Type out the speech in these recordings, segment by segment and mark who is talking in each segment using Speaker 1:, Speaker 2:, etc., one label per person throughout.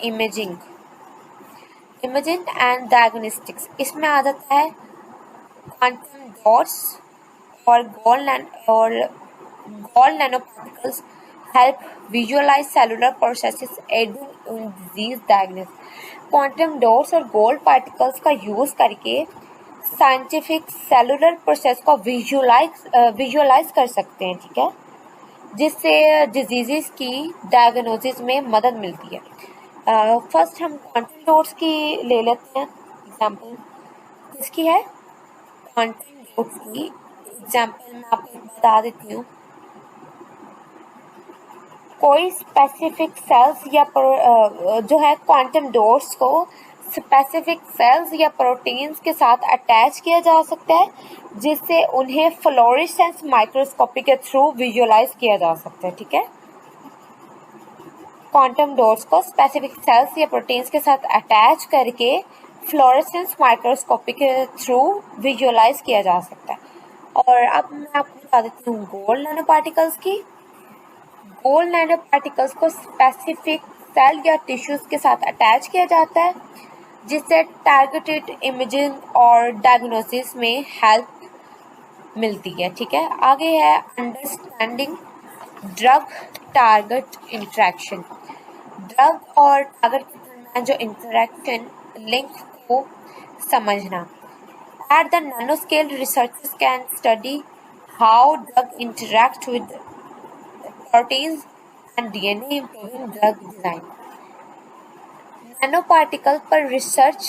Speaker 1: Imaging and diagnostics, इसमें आ जाता है क्वांटम डॉट्स और gold nanoparticles help visualize cellular processes aiding in disease diagnosis. Quantum dots और गोल्ड पार्टिकल्स का यूज करके साइंटिफिक सेलुलर प्रोसेस को विजुअलाइज कर सकते हैं, ठीक है, जिससे डिजीजेस की डायग्नोसिस में मदद मिलती है। फर्स्ट हम क्वांटम डॉट्स की ले लेते हैं एग्जांपल। किसकी है? क्वांटम डॉट्स की एग्जांपल मैं आपको बता देती हूँ। कोई स्पेसिफिक सेल्स या जो है क्वांटम डॉट्स को स्पेसिफिक सेल्स या प्रोटीन्स के साथ अटैच किया जा सकता है, जिससे उन्हें फ्लोरेसेंस माइक्रोस्कोपी के थ्रू विजुअलाइज किया जा सकता है, ठीक है। क्वांटम डॉट्स को स्पेसिफिक सेल्स या प्रोटीन्स के साथ अटैच करके फ्लोरेसेंस माइक्रोस्कोपी के थ्रू विजुअलाइज किया जा सकता है। और अब मैं आपको बता देती हूँ गोल्ड नैनो पार्टिकल्स की। गोल्ड नैनो पार्टिकल्स को स्पेसिफिक सेल या टिश्यूज के साथ अटैच किया जाता है, जिससे टारगेटेड इमेजिंग और डायग्नोसिस में हेल्प मिलती है, ठीक है। आगे है understanding drug target interaction. Drug और टारगेट के दरमियान जो इंटरेक्शन लिंक को समझना। At the nanoscale, researchers can study how drug interact with proteins and DNA, improving drug design. Nanoparticle पर रिसर्च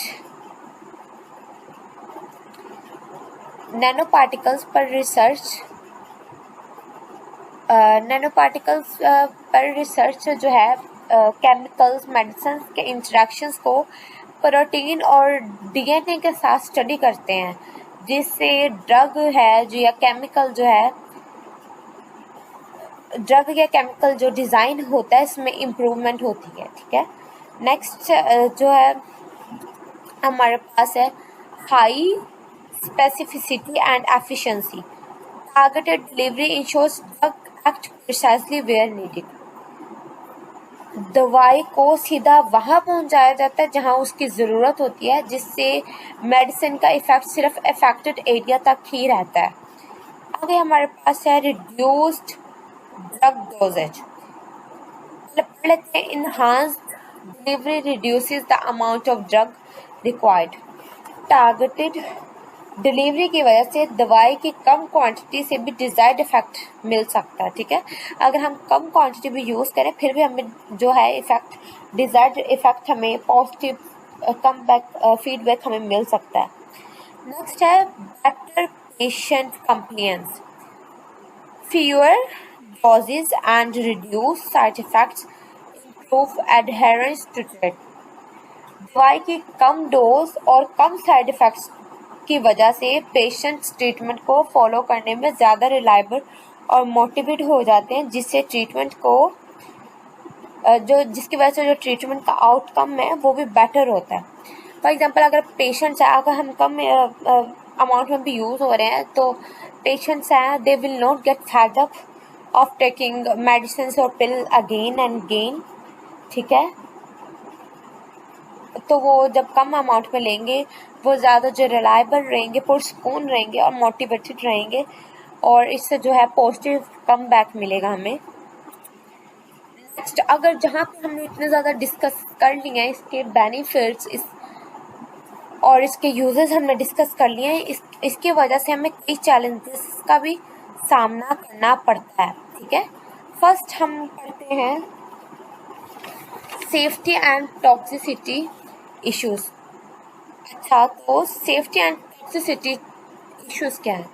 Speaker 1: नैनोपार्टिकल्स पर रिसर्च जो है केमिकल्स मेडिसिन के इंटरेक्शंस को प्रोटीन और डीएनए के साथ स्टडी करते हैं, जिससे ड्रग या केमिकल जो डिज़ाइन होता है इसमें इम्प्रूवमेंट होती है, ठीक है। नेक्स्ट जो है हमारे पास है high specificity and efficiency. Targeted delivery ensures drug act precisely where needed. दवाई को सीधा वहाँ पहुँचाया जाता है जहाँ उसकी ज़रूरत होती है, जिससे मेडिसिन का इफेक्ट सिर्फ अफेक्टेड एरिया तक ही रहता है। आगे हमारे पास है रिड्यूस्ड ड्रग डोजेज। पढ़ लेते हैं enhanced delivery reduces the amount of drug required. Targeted delivery की वजह से दवाई की कम क्वांटिटी से भी डिजायर्ड इफेक्ट मिल सकता है, ठीक है। अगर हम कम क्वांटिटी भी यूज़ करें फिर भी हमें जो है डिजायर्ड इफेक्ट हमें पॉजिटिव फीडबैक हमें मिल सकता है। नेक्स्ट है better patient compliance. fewer doses and reduce side effects improve adherence to treatment। दवाई की कम डोज और कम साइड इफेक्ट्स की वजह से पेशेंट्स ट्रीटमेंट को फॉलो करने में ज़्यादा रिलायबल और मोटिवेट हो जाते हैं, जिससे ट्रीटमेंट को जिसकी वजह से जो ट्रीटमेंट का आउटकम है वो भी बेटर होता है। फॉर एग्जांपल अगर पेशेंट्स हैं, अगर हम कम अमाउंट में भी यूज़ हो रहे हैं तो पेशेंट्स हैं they will not get fed up of taking medicine और पिल अगेन एंड अगेन, ठीक है। तो वो जब कम अमाउंट में लेंगे वो ज़्यादा जो रिलायबल रहेंगे, पुरसुकून रहेंगे और मोटिवेटेड रहेंगे, और इससे जो है पॉजिटिव कम बैक मिलेगा हमें। नेक्स्ट, अगर जहाँ पे हमने इतने ज़्यादा डिस्कस कर लिए हैं इसके बेनिफिट्स और इसके यूजेस हमने डिस्कस कर लिए हैं, इसकी वजह से हमें कई चैलेंजेस का भी सामना करना पड़ता है, ठीक है। फर्स्ट हम पढ़ते हैं सेफ्टी एंड टॉक्सिसिटी इश्यूज। अच्छा, तो सेफ्टी एंड टॉक्सिसिटी इश्यूज क्या है?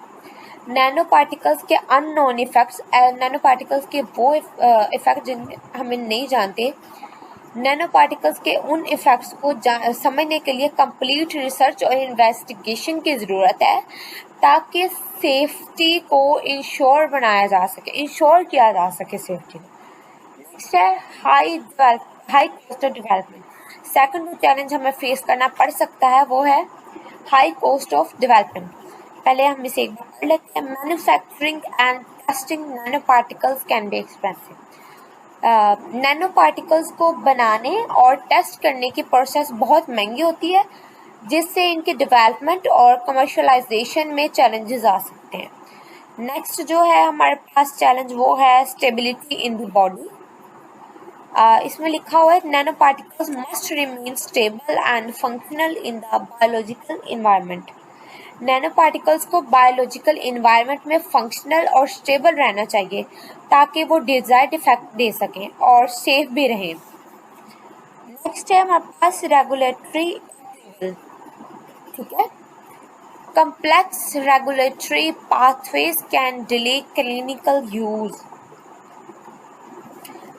Speaker 1: नैनो पार्टिकल्स के अननोन इफेक्ट्स। नैनो पार्टिकल्स के वो इफेक्ट जिन हमें नहीं जानते, नैनो पार्टिकल्स के उन इफेक्ट्स को समझने के लिए कंप्लीट रिसर्च और इन्वेस्टिगेशन की ज़रूरत है, ताकि सेफ्टी को इंश्योर किया जा सके सेफ्टी। नेक्स्ट है high cost of development. Second जो चैलेंज हमें फेस करना पड़ सकता है वो है हाई कॉस्ट ऑफ डेवलपमेंट। पहले हम इसे एक बार पढ़ लेते हैं। Manufacturing and testing nano particles can be expensive. Nano particles को बनाने और टेस्ट करने की प्रोसेस बहुत महंगी होती है, जिससे इनके डेवलपमेंट और कमर्शलाइजेशन में चैलेंजेस आ सकते हैं। नेक्स्ट जो है हमारे पास चैलेंज वो है स्टेबिलिटी इन द बॉडी। इसमें लिखा हुआ है nano particles must remain stable and functional in the biological environment. Nano particles को बायोलॉजिकल इन्वायरमेंट में फंक्शनल और स्टेबल रहना चाहिए ताकि वो डिजायर्ड इफेक्ट दे सकें और सेफ भी रहें। नेक्स्ट है हमारे पास रेगुलेटरी अप्रूवल। ठीक है, complex regulatory pathways can delay clinical use।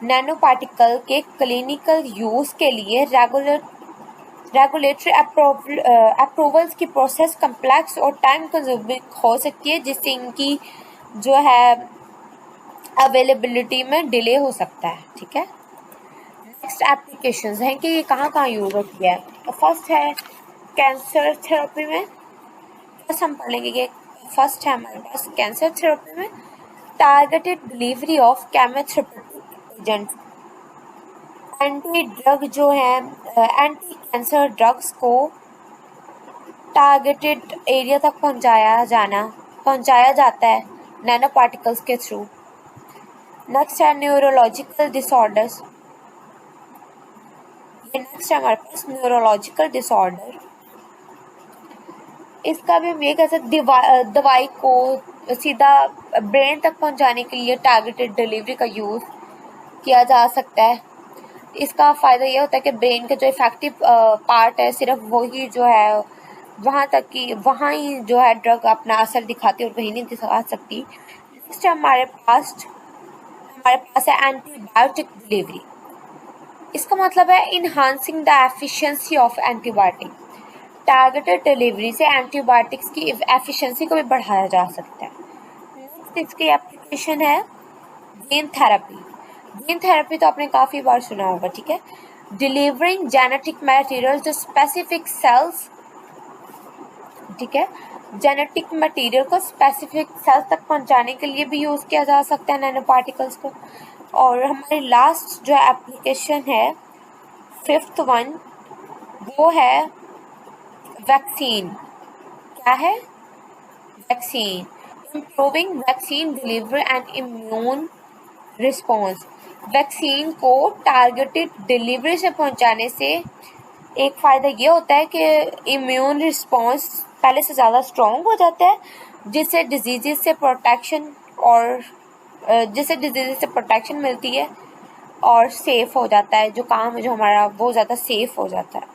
Speaker 1: Nano particle के क्लिनिकल यूज के लिए रेगुलेटरी अप्रूवल्स की प्रोसेस कम्प्लेक्स और टाइम कंज्यूमिंग हो सकती है, जिससे इनकी जो है अवेलेबिलिटी में डिले हो सकता है। ठीक है, नेक्स्ट एप्लीकेशंस हैं कि ये कहाँ कहाँ यूज होती है। फर्स्ट है कैंसर थेरेपी में। फर्स्ट हम पढ़ेंगे कि फर्स्ट है हमारे पास कैंसर थेरेपी में targeted delivery of chemotherapeutic agent. Anti drug जो है एंटी कैंसर ड्रग्स को टारगेटेड एरिया तक पहुंचाया जाता है नैनो पार्टिकल्स के थ्रू। नेक्स्ट है न्यूरोलॉजिकल डिसऑर्डर्स। ये नेक्स्ट है हमारे पास न्यूरोलॉजिकल डिसऑर्डर। इसका भी हम ये कह सकते दवाई को सीधा ब्रेन तक पहुंचाने के लिए टारगेटेड डिलीवरी का यूज किया जा सकता है। इसका फ़ायदा ये होता है कि ब्रेन का जो इफेक्टिव पार्ट है सिर्फ वही जो है वहाँ ही जो है ड्रग अपना असर दिखाती है और कहीं नहीं दिखा सकती। नेक्स्ट हमारे पास है एंटीबायोटिक डिलीवरी। इसका मतलब है enhancing the efficiency of antibiotic. Targeted delivery से एंटीबायोटिक्स की एफिशिएंसी को भी बढ़ाया जा सकता है। नेक्स्ट इसकी एप्लीकेशन है जीन थेरेपी। जीन थेरेपी तो आपने काफ़ी बार सुना होगा। ठीक है, delivering genetic material to specific cells. ठीक है, जेनेटिक मटेरियल को स्पेसिफिक सेल्स तक पहुंचाने के लिए भी यूज़ किया जा सकता है नैनो पार्टिकल्स को। और हमारी लास्ट जो एप्लीकेशन है फिफ्थ वन वो है वैक्सीन। क्या है? Vaccine. Improving vaccine delivery and immune response. Vaccine को टारगेटेड डिलीवरी से पहुंचाने से एक फ़ायदा ये होता है कि इम्यून रिस्पॉन्स पहले से ज़्यादा स्ट्रॉन्ग हो जाता है, जिससे डिजीज़ से प्रोटेक्शन मिलती है और सेफ़ हो जाता है। जो काम है जो हमारा वो ज़्यादा सेफ़ हो जाता है।